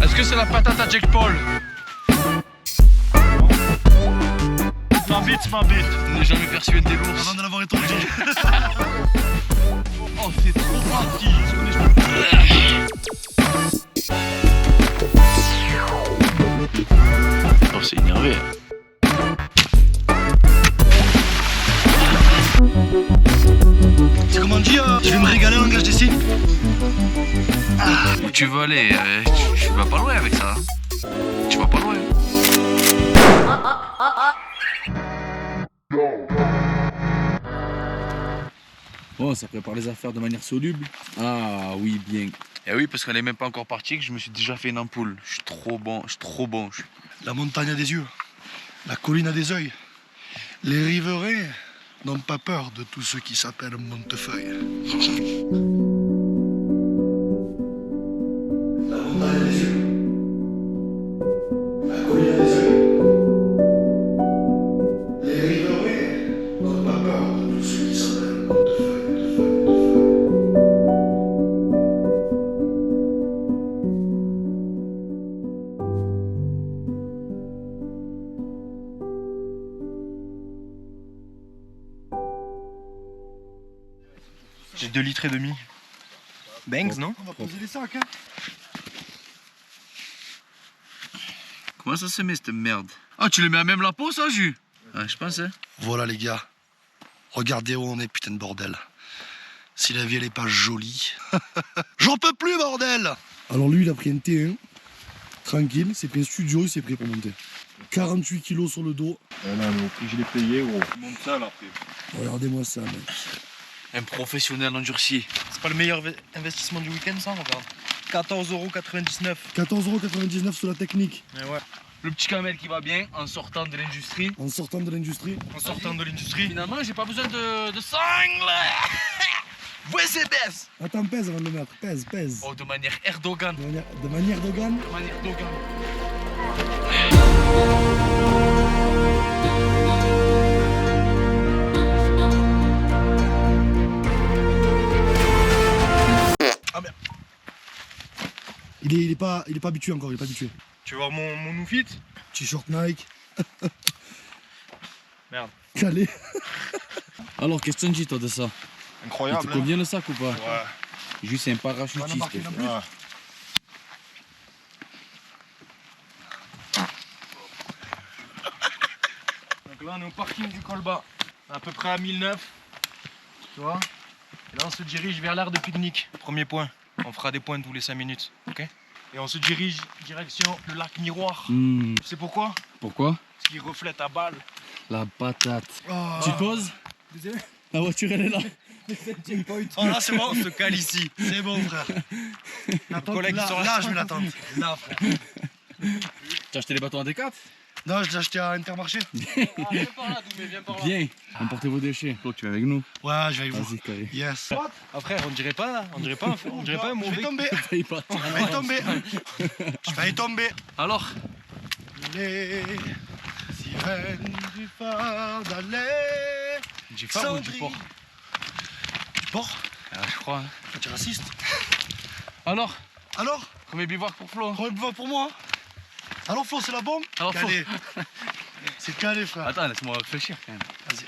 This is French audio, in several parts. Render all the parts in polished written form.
Est-ce que c'est la patate à Jack Paul? C'est ma bite. Je n'ai jamais perçu des lourds. Avant de l'avoir étendu. Oh, c'est trop parti. Oh, c'est énervé. C'est comment on dit, je vais me régaler en langage d'essai. Où tu veux aller? Tu vas pas loin avec ça. Tu vas pas loin. Oh, ça prépare les affaires de manière soluble. Ah oui, bien. Et oui, parce qu'on n'est même pas encore parti que je me suis déjà fait une ampoule. Je suis trop bon, La montagne a des yeux, la colline a des yeux. Les riverains n'ont pas peur de tout ce qui s'appelle Montefeuille. La montagne a des yeux, la colline a des yeux. Les riverains n'ont pas peur de tout ce qui s'appelle Montefeuille. J'ai 2 litres et demi. Bangs, non? On va poser les sacs, hein. Comment ça se met cette merde? Ah, tu le mets à même la peau, ça, Jus? Ouais, je pensais. Voilà les gars, regardez où on est, putain de bordel. Si la vie elle est pas jolie, j'en peux plus bordel. Alors lui il a pris un T1, tranquille, c'est pris un studio, il s'est pris pour monter. 48 kilos sur le dos. Non, mais au prix je l'ai payé, gros. Monte ça là après. Regardez-moi ça mec. Un professionnel endurci. C'est pas le meilleur investissement du week-end, ça? Regarde. 14,99 €. 14,99 € sur la technique. Mais ouais. Le petit camel qui va bien en sortant de l'industrie. En sortant de l'industrie. En sortant de l'industrie. Finalement, j'ai pas besoin de sangle. Ouais, c'est baisse. Attends, pèse avant de le mettre, pèse. Oh, de manière Erdogan. De manière Dogan. De manière Erdogan. Ah merde. Il est pas habitué encore, il est pas habitué. Tu veux voir mon new fit? T-shirt Nike. Merde. Calé. Alors, qu'est-ce que tu dis, toi, de ça? Il Incroyable. te convient le sac ou pas? Ouais. Juste, c'est un parachutiste. Ouais. Donc là on est au parking du Colba, à peu près à 1009. Tu vois? Et là on se dirige vers l'aire de pique-nique. Premier point, on fera des points tous les 5 minutes. Ok? Et on se dirige direction le lac Miroir. Tu sais pourquoi? Pourquoi? Parce qu'il reflète à balle. La patate. Oh. Tu poses? La voiture, elle est là. Oh là c'est bon, on se cale ici. C'est bon frère. collègues Là, sont là. là je mets la tente. Là frère. T'as acheté les bâtons à D4? Non, je l'ai acheté à Intermarché. Viens par là, Doumé, viens par là. Bien. Emportez vos déchets. Flo, tu viens avec nous? Ouais, je vais avec vous. Vas-y, carré. Yes. Ah frère, on dirait pas là, on dirait pas un Je mauvais. vais tomber. Paye pas. Je vais tomber. Je vais tomber. Alors, Les sirènes du phare d'aller. du phare ou du port? Du port? Ah, je crois. Hein. Tu es raciste. Alors, Alors? premier bivouac pour Flo. Premier bivouac pour moi. Alors Flo, c'est la bombe? Alors, Flo. Calé. C'est calé frère. Attends, laisse-moi réfléchir quand même. Vas-y.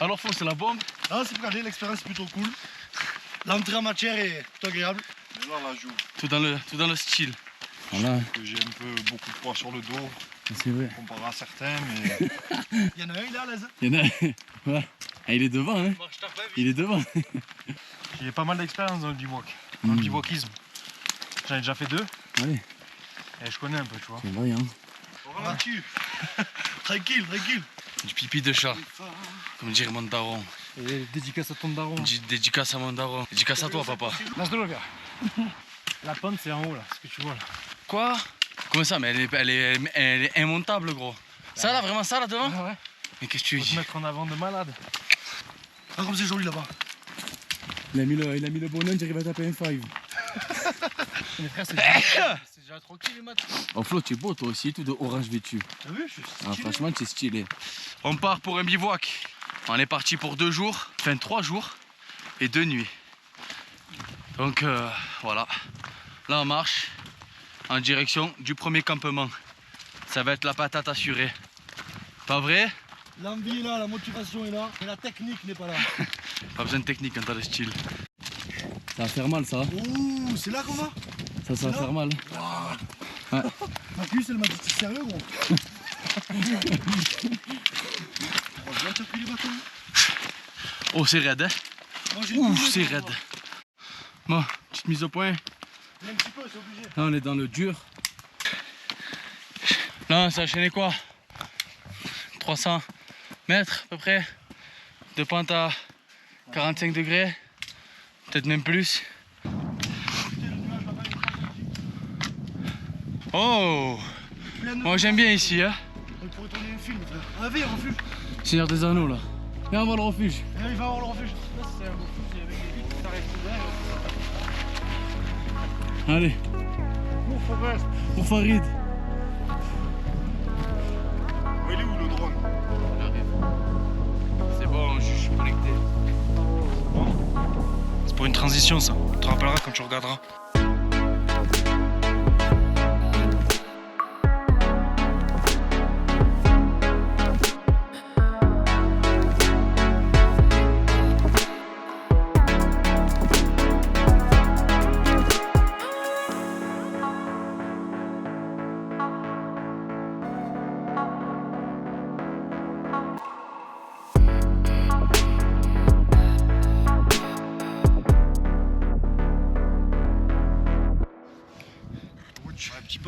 Alors, Flo, c'est la bombe. Ah, c'est calé, l'expérience est plutôt cool. L'entrée en matière est plutôt agréable. Mais là, la joue, Tout dans le style. Voilà, que j'ai un peu beaucoup de poids sur le dos, c'est vrai. comparé à certains, mais Il y en a un, il est à l'aise. Il y en a. Voilà. Ah, il est devant, hein? Il est devant. j'ai pas mal d'expérience dans le bivouac, dans le bivouacisme. J'en ai déjà fait 2 Allez, et je connais un peu, tu vois. c'est vrai, hein? On va dessus. Tranquille. Du pipi de chat. Comme dirait mon daron. Et dédicace à ton daron. Dédicace à mon daron. Dédicace à toi, papa. La pente, c'est en haut là, ce que tu vois là. Quoi? Comment ça? Mais elle est immontable, gros. Ça là, vraiment ça là devant? Ah ouais. Mais qu'est-ce que tu Faut se dis? mettre en avant de malade. Ah, comme c'est joli là-bas. Il a mis le bonhomme, il va taper un 5. Mais frère, c'est déjà tranquille les matchs. Oh, Flo, tu es beau, toi aussi, tout de orange vêtu. T'as vu? Je suis Ah, stylé. franchement, tu es stylé. On part pour un bivouac. On est parti pour 2 jours, enfin 3 jours et 2 nuits. Donc voilà. Là on marche. en direction du premier campement. Ça va être la patate assurée. Pas vrai? L'envie est là, la motivation est là, mais la technique n'est pas là. Pas besoin de technique quand t'as le style. Ça va faire mal, ça. Ouh, c'est là qu'on va? Ça va faire mal. Ma cuisse, elle m'a dit, c'est sérieux, gros? On va bien taper les bâtons. Oh, c'est raide, hein? Moi, j'ai Ouf, le c'est poulet, raide. Bon, petite mise au point. mais un petit peu, c'est obligé. Là, on est dans le dur. Là, ça a enchaîné quoi? 300 mètres à peu près. De pente à 45 degrés. Peut-être même plus. Oh! Moi j'aime bien ici, hein? On pourrait tourner un film, frère. Ah, viens, un refuge. Seigneur des Anneaux, là. Viens, on va le refuge. Eh, il va avoir le refuge. Là, c'est un refuge avec des vitres qui t'arrêtent dedans. Allez, Pour Forest. pour Farid. Il est où le drone? C'est bon, je suis connecté. C'est pour une transition, ça. Tu te rappelleras quand tu regarderas.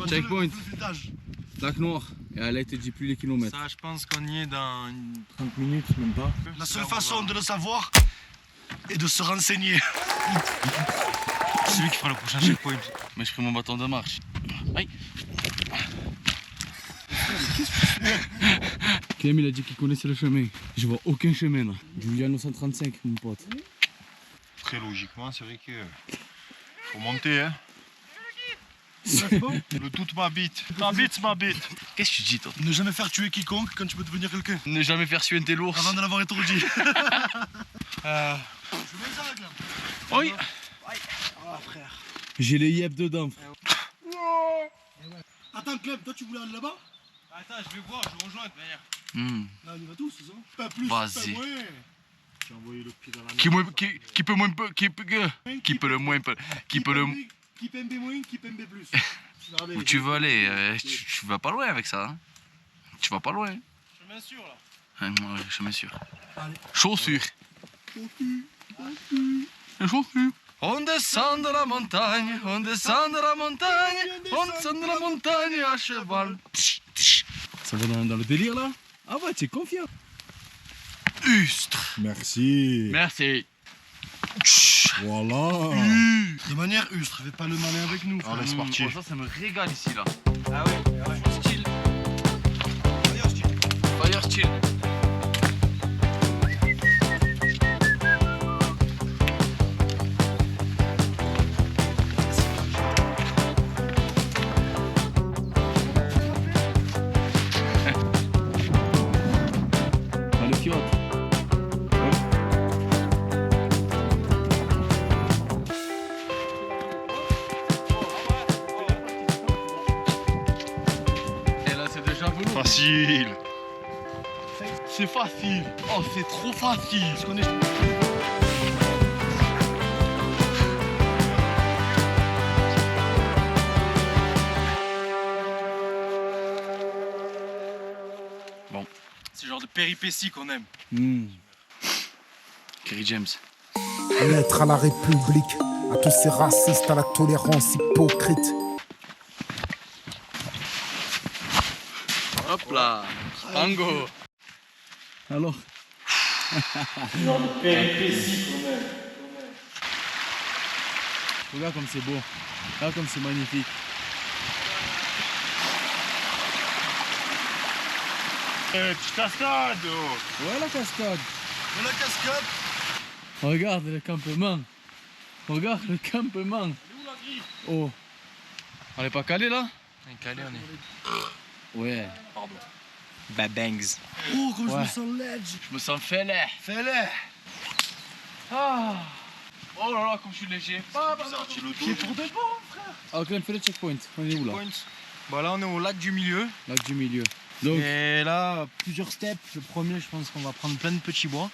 Checkpoint. Lac Noir. Et elle a été dit plus les kilomètres. Ça, je pense qu'on y est dans 30 minutes, même pas. La seule façon de le savoir est de se renseigner. C'est lui qui fera le prochain checkpoint. Mais je prends mon bâton de marche. Aïe. Clem, il a dit qu'il connaissait le chemin. Je vois aucun chemin là. Giuliano 135, mon pote. Très logiquement, c'est vrai que faut monter, hein. Le toute ma bite. Ma bite, ma bite. Qu'est-ce que tu dis toi? Ne jamais faire tuer quiconque quand tu peux devenir quelqu'un. Ne jamais faire suer tes l'ours. Avant de l'avoir étourdi. Je mets ça, là. Oui. Ah, frère. J'ai les yep dedans, frère. Attends, Clem, toi, tu voulais aller là-bas? Attends, je vais voir, je rejoins de toute manière. Là, on y va tous, c'est ça? Pas plus, Vas-y. pas moins. J'ai envoyé le pied dans la Qui peut moins peu, qui peut le moins peu, qui peut le. Qui peut moins, qui peut plus. Où tu veux aller? Tu vas pas loin avec ça. Hein? Tu vas pas loin. Chemin sûr là. Ouais, chemin sûr. Allez. Chaussures. Chaussures. On descend de la montagne, on descend de la montagne, on descend de la montagne à cheval. Ça va dans le délire là? Ah ouais, tu es confiant. Ustre. Merci. Merci. Voilà. De manière ustre, fais pas le malin avec nous. Allez, c'est parti. Oh, ça me régale ici là. Ah ouais, Style. Fire style. Ah, le fiotte. Et là c'est déjà velours. Facile. C'est facile. Oh c'est trop facile. Parce qu'on est... c'est le genre de péripéties qu'on aime. Kerry James. Lettre à la République, à tous ces racistes, à la tolérance hypocrite. Hop là. Tango. Alors, Péripéties qu'on aime. regarde comme c'est beau. Regarde comme c'est magnifique. Petite cascade. Oh. Ouais, la cascade. De la cascade. Regarde le campement. Regarde le campement. Oh, On est pas calé là? On est calé, on est. ouais. Babangs. Oh, comme je Ouais. me sens ledge. Je me sens fêlé. Fais-le. Ah. Oh là là, comme je suis léger. Sorti le Pied dos. pour deux pas, frère. Ah, Clem, fais le checkpoint. On est où là? Point. Bah là on est au lac du milieu. Lac du milieu. Donc, Et là, plusieurs steps. Le premier, je pense qu'on va prendre plein de petits bois.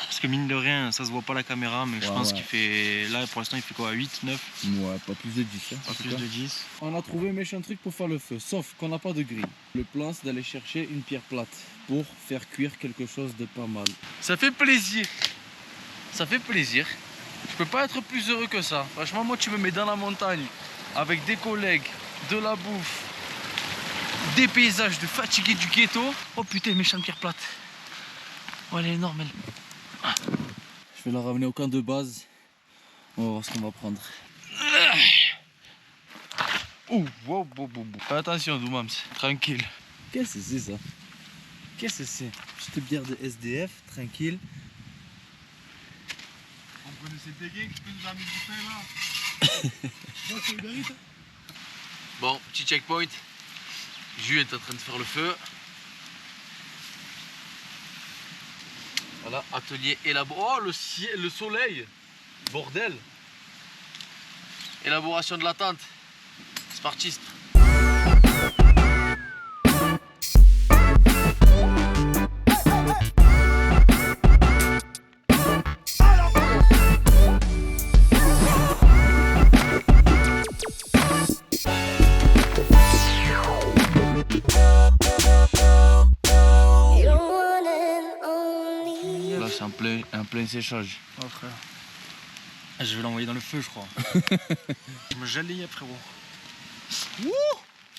Parce que mine de rien, ça se voit pas à la caméra, mais je Ouais, pense ouais. qu'il fait. Là pour l'instant il fait quoi, 8, 9, ouais, pas plus de 10. Hein, pas en tout plus cas. de 10. On a trouvé un méchant truc pour faire le feu, sauf qu'on n'a pas de grille. Le plan, c'est d'aller chercher une pierre plate pour faire cuire quelque chose de pas mal. Ça fait plaisir. Ça fait plaisir. Je peux pas être plus heureux que ça. Franchement, moi, tu me mets dans la montagne avec des collègues, de la bouffe, des paysages de fatigués du ghetto. Oh putain, méchante pierre plate. Oh, elle est énorme, elle. Je vais la ramener au camp de base. On va voir ce qu'on va prendre. Ouh, wow, wow, wow, wow. Fais attention, Doumams. Tranquille. Qu'est-ce que c'est ça? Qu'est-ce que c'est? Petite bière de SDF, tranquille. On connaissait Pégué qui peut nous amener du pain là. Bon, petit checkpoint. Jules est en train de faire le feu. Voilà, atelier élaboration. Oh, le ciel, le soleil. Bordel. Élaboration de la tente. C'est parti. Là, c'est un plein séchage. Oh frère. Je vais l'envoyer dans le feu, je crois. Je me gèle les yeux, frérot.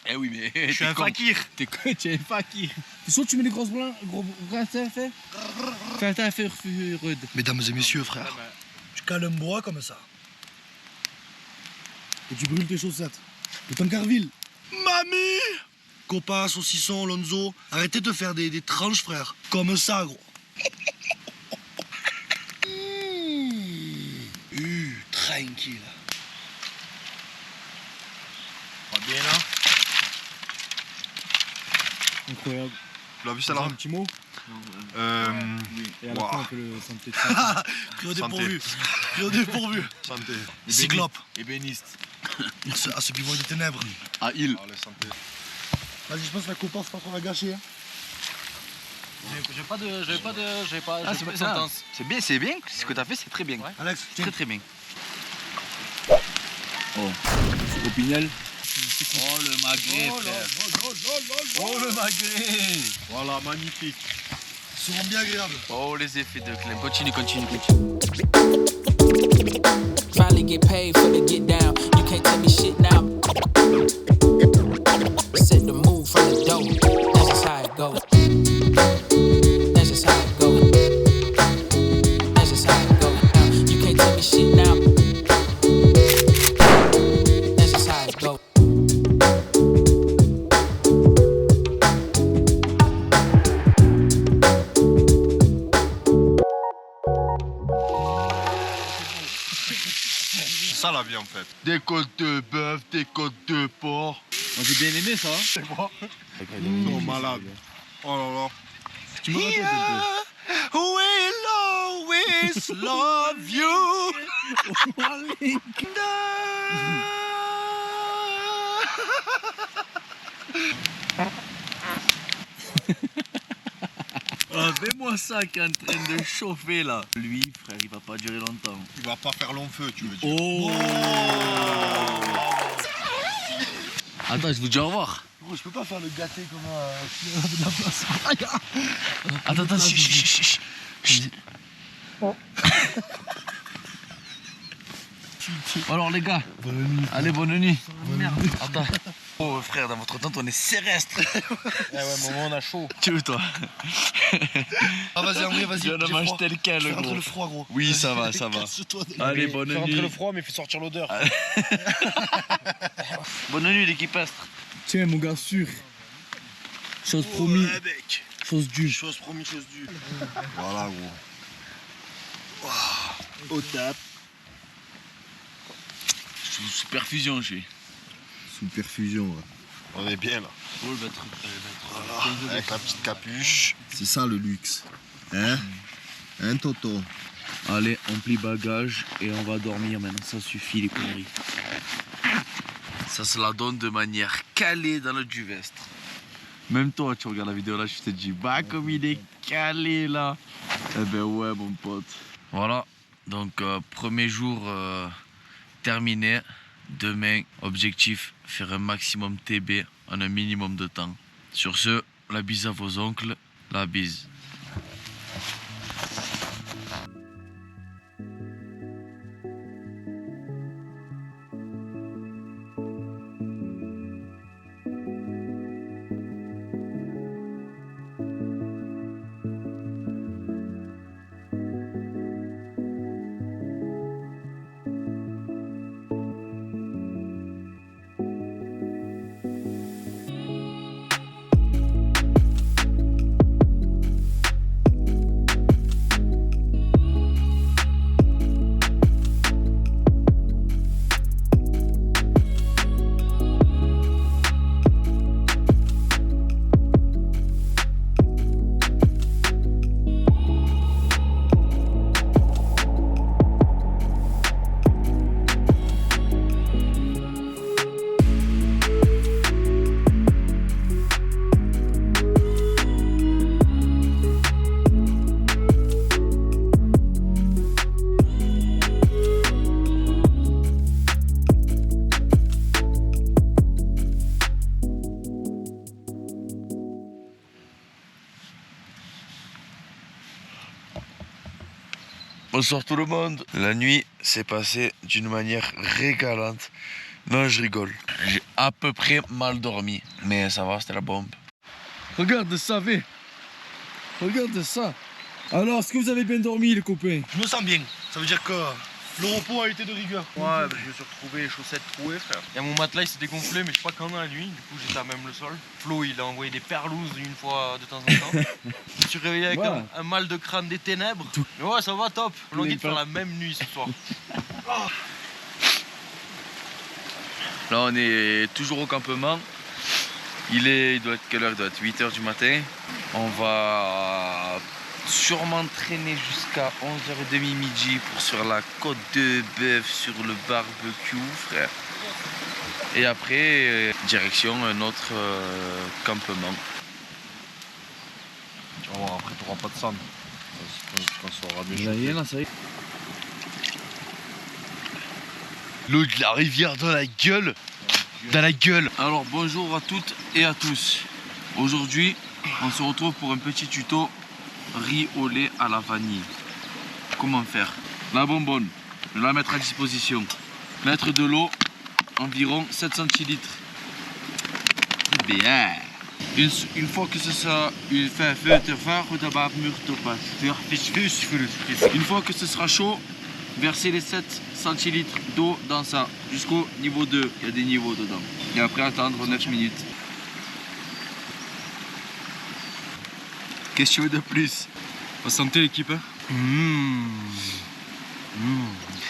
Eh oui, mais Je suis un fakir. T'es quoi? Tu es un fakir. Tu sais, tu mets les grosses brins, gros brins à faire? Fais un faire rude. Mesdames et messieurs, frère, tu cales un bois comme ça. Et tu brûles tes chaussettes. De Tancarville. Mamie! Copain, saucisson, Lonzo, arrêtez de faire des tranches, frère. Comme ça, gros. Tranquille. On va bien là. Incroyable. Tu l'as vu ça T'as là un petit mot? Et à la Ouah. fin, on peut le santé. Pris au dépourvu. Pris au dépourvu. Santé. Cyclope. Ébéniste. À ce pivot des ténèbres. À île. Allez, santé. Vas-y, je pense que la copa, c'est pas trop la gâcher. Hein. J'ai pas Ah, c'est ça. C'est bien. Ce que t'as fait, c'est très bien. Alex, tiens. Très très bien. Oh, c'est Opinel. Oh le magret, frère. Oh le magret. Voilà, magnifique. Ils seront bien agréables. Oh les effets de Clem. Continue. Finally get paid for the get down. You can't tell me shit now. Set the mood from the door. That's just how it goes. That's just how it goes. That's just how it goes. You can't tell me shit now. That's just how it goes. C'est ça la vie en fait. Des côtes de bœuf, des côtes de porc. Moi, j'ai bien aimé ça. Hein. C'est quoi? Ils sont malades. Oh là là. Tu me rappelles un peu. We'll always love you. Ah, fais-moi ça qui est en train de chauffer là. Lui, frère, il va pas durer longtemps. Il va pas faire long feu, tu veux dire. Oh. Attends, je vous dis au revoir. Gros, je peux pas faire le gâté comme de la place. Attends, chut. Alors les gars, allez, bonne nuit. Merde. Attends. Oh frère, dans votre tente on est sérestre. Eh ouais, moment on a chaud. Tu veux toi? Ah, vas-y, André, vas-y. Je ne mange tel quel Fais le rentrer gros. le froid, gros. Oui, ça va. Casse-toi de- Allez, bonne Fais rentrer le nuit. froid, mais fais sortir l'odeur. Bonne nuit l'équipe Astre. Tiens, mon gars, sûr. Chose promis, Ouais, mec. chose due. Chose promis, chose due. Voilà, gros. Au tap. Sous perfusion, je suis. Sous perfusion, ouais. On est bien là. Oh, le truc. Avec la petite capuche. C'est ça le luxe. Hein Toto. Allez, on plie bagage et on va dormir maintenant. Ça suffit les conneries. Ça se la donne de manière calée dans le Duvestre. Même toi, tu regardes la vidéo là, je te dis, bah comme il est calé là. Eh ben ouais, mon pote. Voilà, donc premier jour terminé. Demain, objectif, faire un maximum TB en un minimum de temps. Sur ce, la bise à vos oncles, la bise. Bonsoir tout le monde. La nuit s'est passée d'une manière régalante. Non, je rigole. J'ai à peu près mal dormi. Mais ça va, c'était la bombe. Regarde ça, V. Regarde ça. Alors, est-ce que vous avez bien dormi, les copains? Je me sens bien. Ça veut dire que le repos a été de rigueur. Ouais, bah, je me suis retrouvé les chaussettes trouées, frère. Et mon matelas il s'est dégonflé, mais je sais pas quand dans la nuit. Du coup, j'étais à même le sol. Flo, il a envoyé des perlouses une fois de temps en temps. Je me suis réveillé avec Voilà. un mal de crâne des ténèbres. Mais ouais, ça va top. On a envie de faire la même nuit ce soir. Là, on est toujours au campement. Il doit être quelle heure? Il doit être 8 h du matin. On va sûrement traîner jusqu'à 11h30 midi pour sur la côte de bœuf sur le barbecue, frère. Et après, direction un autre campement. Tu vas voir, après tu n'auras pas de sang. Quand ça aura mieux Ça y est, chauffé. là, ça y est. L'eau de la rivière dans la gueule. Dans la gueule. Alors bonjour à toutes et à tous. Aujourd'hui, on se retrouve pour un petit tuto riz au lait à la vanille. Comment faire? La bonbonne, je vais la mettre à disposition. Mettre de l'eau, environ 7 centilitres. Bien. Une fois que ce sera une fois que ce sera chaud, versez les 7 centilitres d'eau dans ça jusqu'au niveau 2. Il y a des niveaux dedans. Et après attendre 9 minutes. Qu'est-ce que tu veux de plus? Pas santé l'équipe, hein.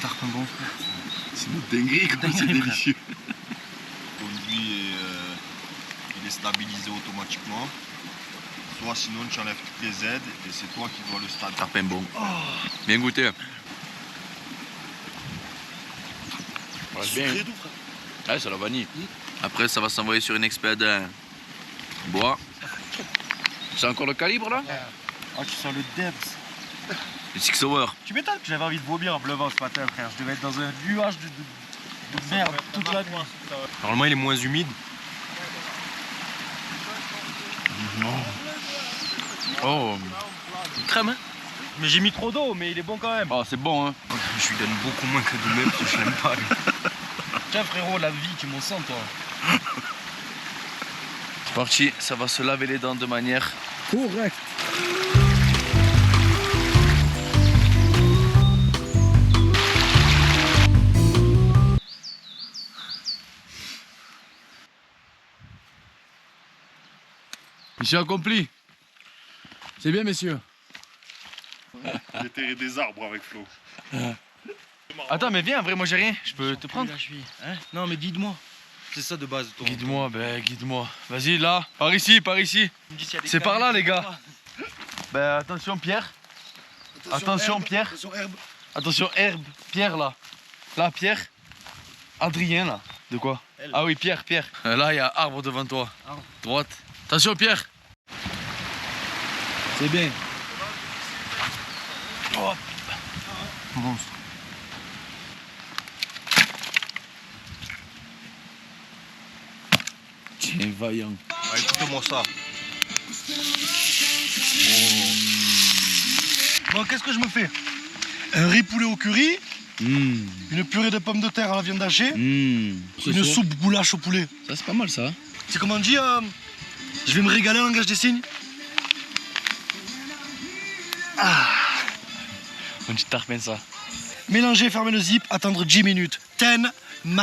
Tarpin bon, frère. C'est une dinguerie, comme c'est délicieux. Le conduit il est stabilisé automatiquement. Soit sinon tu enlèves toutes les aides et c'est toi qui dois le stabiliser. Tarpin bon. Bien goûté. Sucré tout, frère. Ouais, c'est la vanille. Après, ça va s'envoyer sur une expède bois. C'est encore le calibre là? Oh, tu sens le depth. Le Six Hour. Tu m'étonnes que j'avais envie de vomir en pleuvant ce matin, frère. Je devais être dans un nuage de merde toute la nuit. Normalement, il est moins humide. Oh, crème, hein? Mais j'ai mis trop d'eau, mais il est bon quand même. Oh, c'est bon, hein? Je lui donne beaucoup moins que de même parce que je l'aime pas. Lui. Tiens, frérot, la vie, tu m'en sens, toi. C'est parti, ça va se laver les dents de manière. Correct. Mission accomplie. C'est bien, messieurs. Déterrer des arbres avec Flo. Attends, mais viens, en vrai, moi j'ai rien. Je peux te prendre? Hein? Non, mais guide-moi. C'est ça de base. Ton... Guide-moi, ben guide-moi. Vas-y, là, par ici, par ici. C'est par là, les gars. Ben attention, Pierre. Attention, Pierre. Attention herbe. Attention, Herbe, Pierre là. Là, Pierre. Adrien là. De quoi? Ah oui, Pierre. Là, il y a arbre devant toi. Droite. Attention, Pierre. C'est bien. Monstre. Tiens, vaillant. Ah, écoute-moi ça. Bon, qu'est-ce que je me fais? Un riz poulet au curry, Mmh. une purée de pommes de terre à la viande hachée, Mmh. une soupe goulash au poulet. Ça, c'est pas mal ça. C'est comment on dit, je vais me régaler en langage des signes. On dit tarpin ça. Mélanger, fermer le zip, attendre 10 minutes. 10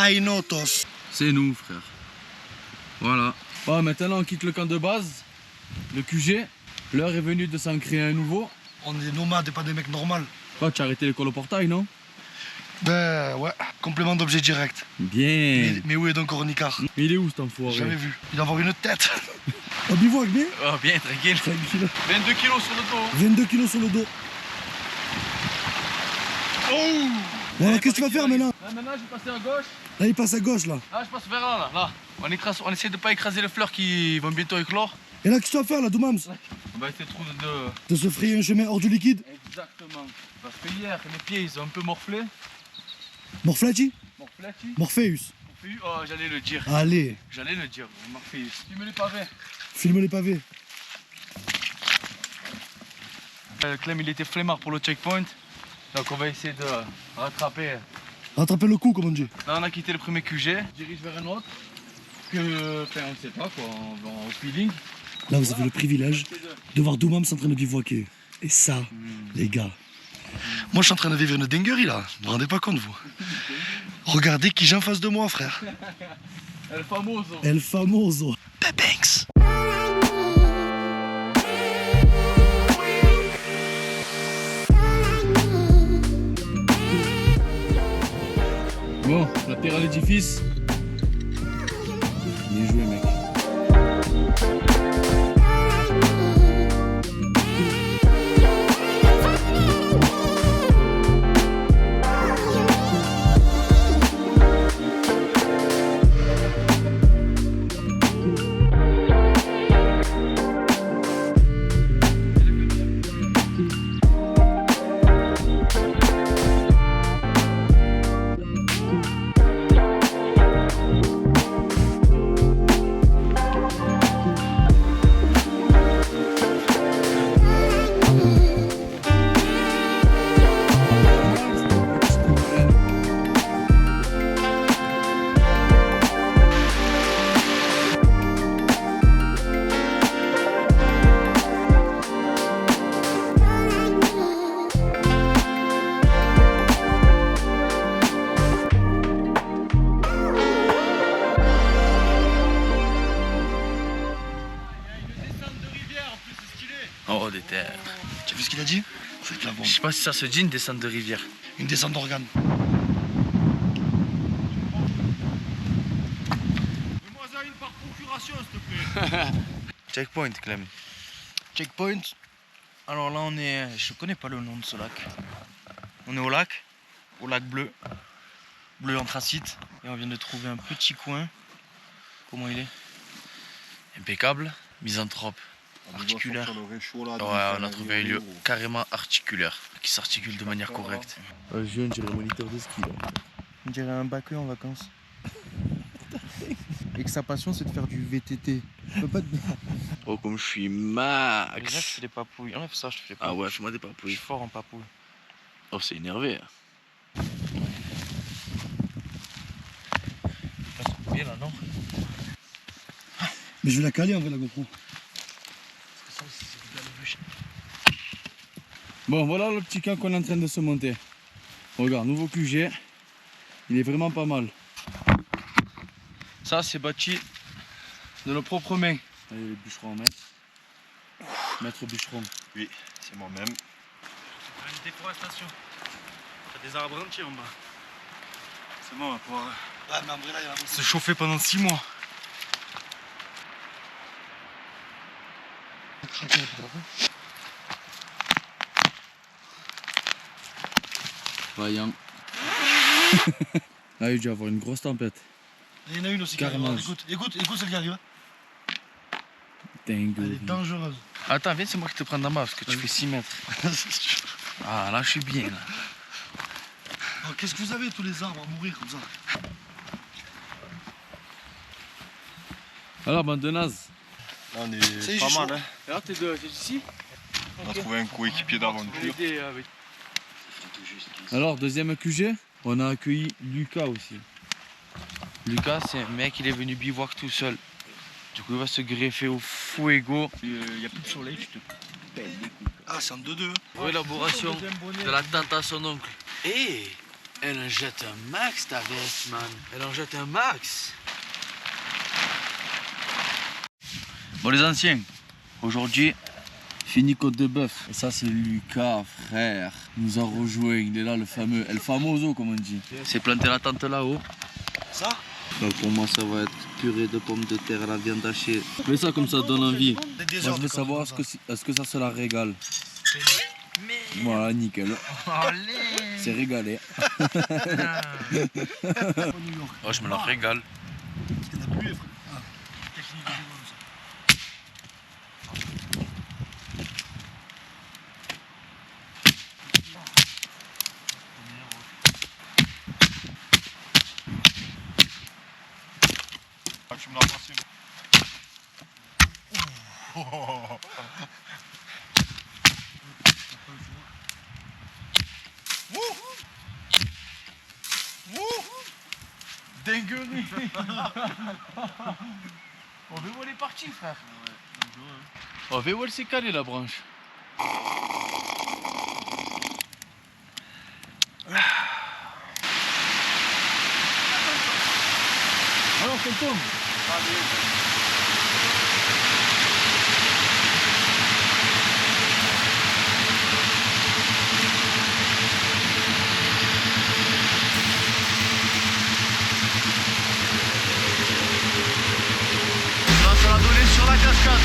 minutos. C'est nous, frère. Voilà. Bon, maintenant, on quitte le camp de base, le QG. L'heure est venue de s'en créer un nouveau. On est des nomades et pas des mecs normaux. Toi, tu as arrêté l'école au portail, non? Ben ouais, complément d'objet direct. Bien. Mais où est donc Ornicard? Mais il est où cet enfoiré? Jamais vu. Il doit avoir une tête. Au bivouac, bien. Oh, bien, tranquille. 22 kilos sur le dos. 22 kilos sur le dos. Oh! Bon, alors, qu'est-ce que tu vas faire maintenant? Là, maintenant, je vais passer à gauche. Là, il passe à gauche, là. Là, je passe vers là. On essaie de pas écraser les fleurs qui vont bientôt éclore. Et là, qu'est-ce que tu vas faire, là, Doumams? On va essayer de trouver de... De se frayer un chemin hors du liquide? Exactement. Parce que hier, mes pieds, ils ont un peu morflé. Morflati? Morflati. Morpheus. Oh, j'allais le dire. Allez, Morpheus. Tu me les pavés. filme les pavés. Clem, il était flemmard pour le checkpoint. Donc, on va essayer de rattraper. Rattraper le coup, comme on dit. Là, on a quitté le premier QG. On dirige vers un autre. Enfin, on ne sait pas quoi. On va au feeling. Là, vous avez le privilège de voir Doumams en train de bivouaquer. Et ça, les gars. Moi, je suis en train de vivre une dinguerie, là. Vous vous rendez pas compte, vous? Regardez qui j'ai en face de moi, frère. El famoso. El famoso. Pepex. Bon, la terre à l'édifice. Bien joué, mec. Oh, des terres. Tu as vu ce qu'il a dit? C'est de la bombe. Je sais pas si ça se dit une descente de rivière. Une descente d'organes. Fais-moi ça une par procuration, s'il te plaît. Checkpoint, Clem. Checkpoint. Alors là, on est. Je connais pas le nom de ce lac. On est au lac bleu. Bleu anthracite. Et on vient de trouver un petit coin. Comment il est? Impeccable. Misanthrope. Articulaire. Ouais, on a trouvé un lieu carrément articulaire, qui s'articule de manière correcte. Je viens, dirais moniteur de ski là. On dirait un baqueux en vacances. Et que sa passion, c'est de faire du VTT. Je peux pas te... Oh, comme je suis Déjà, je max. fais des papouilles. Enlève ça, je te fais pas. Ah ouais, fais-moi des Je suis papouilles. fort en papouille. Oh, c'est énervé. Bien là, non? Mais je vais la caler en vrai, la GoPro. Bon, voilà le petit camp qu'on est en train de se monter. Regarde, nouveau QG. Il est vraiment pas mal. Ça, c'est bâti de nos propres mains. Allez, les bûcherons, maître. Maître bûcheron. Oui, c'est moi-même. Une déforestation. T'as des arbres entiers en bas. C'est bon, on va pouvoir Ouais, mais en vrai, là, il y en a beaucoup. se chauffer pendant 6 mois. Vaillant. Là, il a dû avoir une grosse tempête. Il y en a une aussi qui arrive. Carnage. Écoute celle qui arrive. Dingue. Elle est dangereuse. Attends, viens, c'est moi qui te prends d'en bas parce que tu fais 6 mètres. Ah, là, je suis bien. Là. Oh, qu'est-ce que vous avez tous les arbres à mourir comme ça? Alors, bande de naze. Là, on C'est est pas chaud. mal. Hein. Alors, t'es ici? On a trouvé un coéquipier d'aventure. Alors, deuxième QG, on a accueilli Lucas aussi. Lucas, c'est un mec, il est venu bivouac tout seul. Du coup, il va se greffer au fuego. Il n'y a plus de soleil, je te pèle les couilles. Ah, c'est en 2-2. Pour l'élaboration de la tente à son oncle. Et elle en jette un max, ta veste, man. Elle en jette un max. Bon, les anciens, aujourd'hui, Fini côte de bœuf. Et ça, c'est Lucas, frère. Il nous a rejoint. Il est là, le fameux El Famoso, comme on dit. c'est planté la tente là-haut. Ça? Donc, pour moi, ça va être purée de pommes de terre à la viande hachée. Mais ça, comme ça donne envie. Moi, je veux savoir, est-ce que ça se la régale? Voilà, nickel. C'est régalé. Oh, je me la régale. Il y en a plus, frère. Ah, technique de vol, ça. Ah, tu me l'as passé. Dinguerie. Oh, Véo, elle est partie, frère. Oh, Véo, elle s'est calée, la branche. Alors, qu'elle tombe. On va la donner sur la cascade.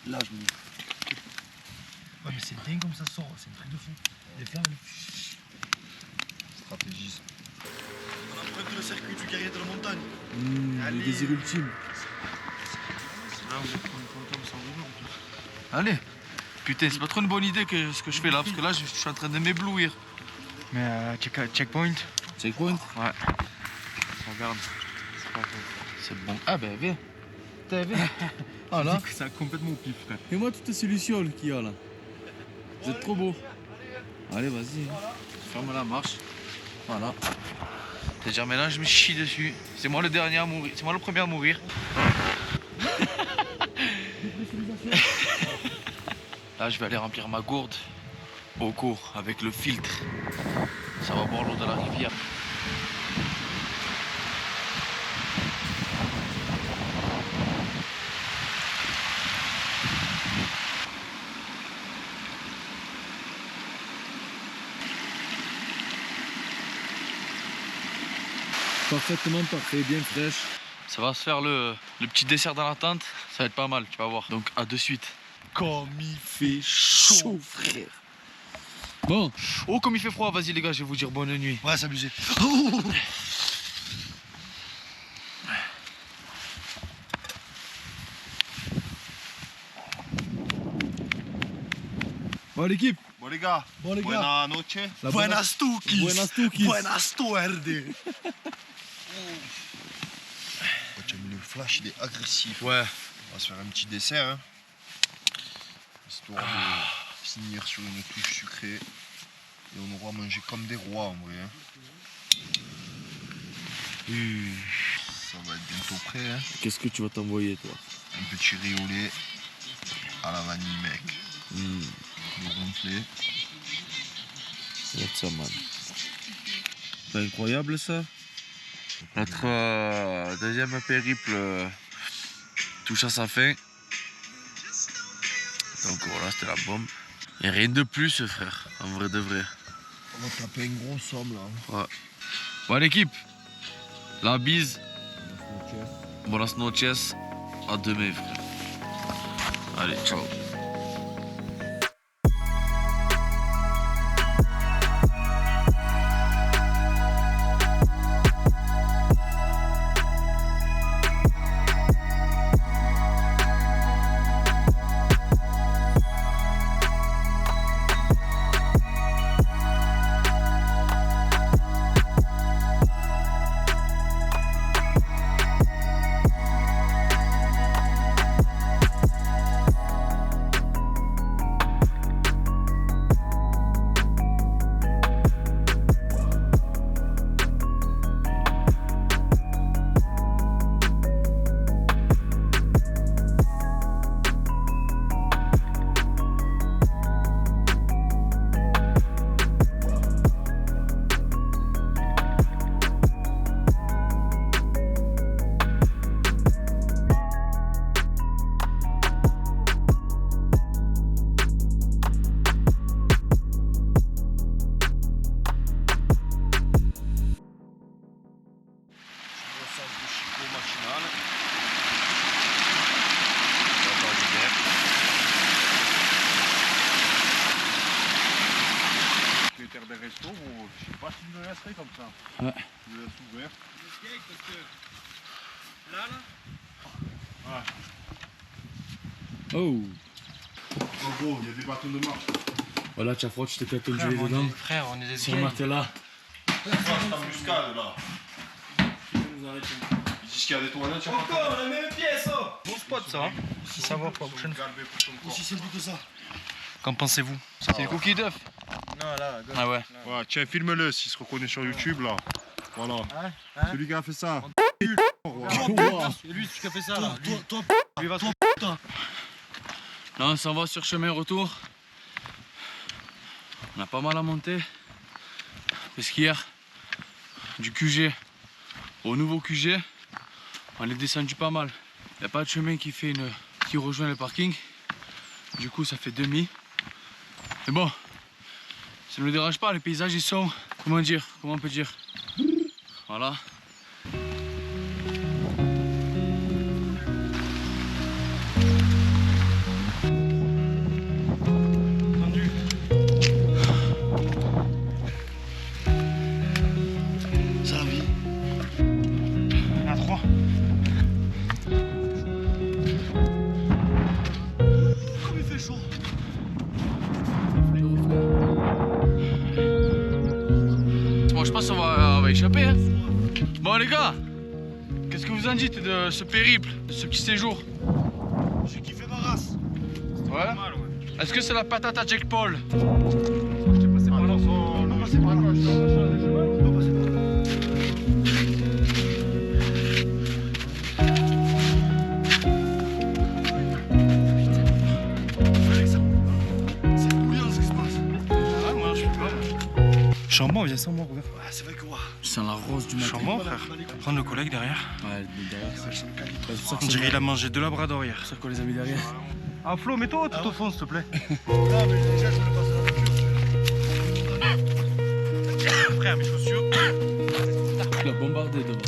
Là, je me. Ouais, mais c'est dingue comme ça sort, c'est un truc de fou. Les flammes, Stratégie. on emprunte le circuit du guerrier de la montagne. Le désir ultime. Allez. Putain, c'est pas trop une bonne idée que ce que je fais là, parce que là, je suis en train de m'éblouir. Mais checkpoint. Checkpoint. Ouais. Regarde. C'est bon. Ah ben, viens. T'as vu? Ah là. Ça a complètement au pif, frère. Et moi, toutes ces lucioles qu'il y a là. Vous êtes trop beau. Allez, vas-y. Ferme la marche. Voilà. C'est-à-dire maintenant je me chie dessus. C'est moi le dernier à mourir. C'est moi le premier à mourir. Là je vais aller remplir ma gourde au cours avec le filtre. Ça va boire l'eau de la rivière. Parfaitement parfait, bien fraîche. Ça va se faire le petit dessert dans la tente. Ça va être pas mal, tu vas voir. Donc à de suite. Comme il fait chaud, frère. Bon, Oh comme il fait froid, vas-y les gars, je vais vous dire bonne nuit. Ouais, c'est abusé. bon l'équipe. Bon les gars, Bon, les gars. buena noche. La Buenas tukis. Buenas tukis. Buenas tuerde. Oh, tu as mis le flash, il est agressif. Ouais. On va se faire un petit dessert. Hein. Histoire de finir sur une touche sucrée. Et on aura mangé comme des rois en vrai. Hein. Ça va être bientôt prêt. Hein. Qu'est-ce que tu vas t'envoyer, toi? Un petit riz au lait à la vanille, mec. Le gonflé. Regarde ça, man. C'est incroyable, ça. Notre deuxième périple touche à sa fin. Donc voilà, c'était la bombe. Et rien de plus, frère, en vrai de vrai. On va taper une grosse somme là. Ouais. Bon, l'équipe, la bise. Buenas noches. À demain, frère. Allez, ciao. Des restos, bon, je sais pas s'il me resterait comme ça. Ouais. Je le laisse ouvert. Oh. En gros, il y a des bâtons de marche. Voilà, tu as froid, tu t'es fait Frère, gelé dedans. frère, on est des Sur le matelas. C'est embuscade là. Ils disent qu'il y a des toilettes, il y a pas de la même pièce, oh. Bon spot, ça, hein. Si ça va pour la prochaine fois. Aussi simple que ça. Qu'en pensez-vous? C'est le cookie d'œuf. Non, là, Ah ouais. Ouais, tiens, filme-le s'il se reconnaît sur YouTube là. Voilà. Celui qui a fait ça. Et lui, c'est qui a fait ça, là. Toi, Lui, va se... putain. Là, on s'en va sur chemin retour. On a pas mal à monter. Parce qu'hier, du QG au nouveau QG, on est descendu pas mal. Il n'y a pas de chemin qui rejoint le parking. Du coup, ça fait demi. Mais bon, ça ne me dérange pas. Les paysages, ils sont, comment on peut dire. Voilà. C'est la vie. Il y en a 3. Comme il fait chaud. Bon, je pense qu'on va échapper. Hein. Bon, les gars, qu'est-ce que vous en dites de ce périple, de ce petit séjour? J'ai kiffé ma race. Ouais. Est-ce que c'est la patate à Jack Paul? C'est bouillant ce qui se passe. Ah, moi, je suis pas. Chambon, viens sans moi, regarde. Ouais, c'est vrai que ouais. C'est la rose du matin. Chambon, frère. Prends nos collègues derrière. Ouais, derrière, c'est pour ça On dirait qu'il a mangé de labrador hier. pour ça qu'on les a mis derrière. Ah, Flo, mets-toi tout au fond, s'il te plaît. Non, mais déjà, je voulais passer la voiture. Frère, mes chaussures. Tu l'as bombardé devant.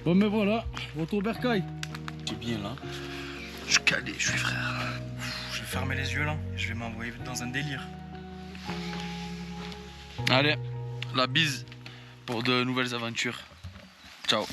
Bon mais voilà, retour Bercail. C'est bien là. Je suis calé, je suis frère. Je vais fermer les yeux là, je vais m'envoyer dans un délire. Allez, la bise pour de nouvelles aventures. Ciao.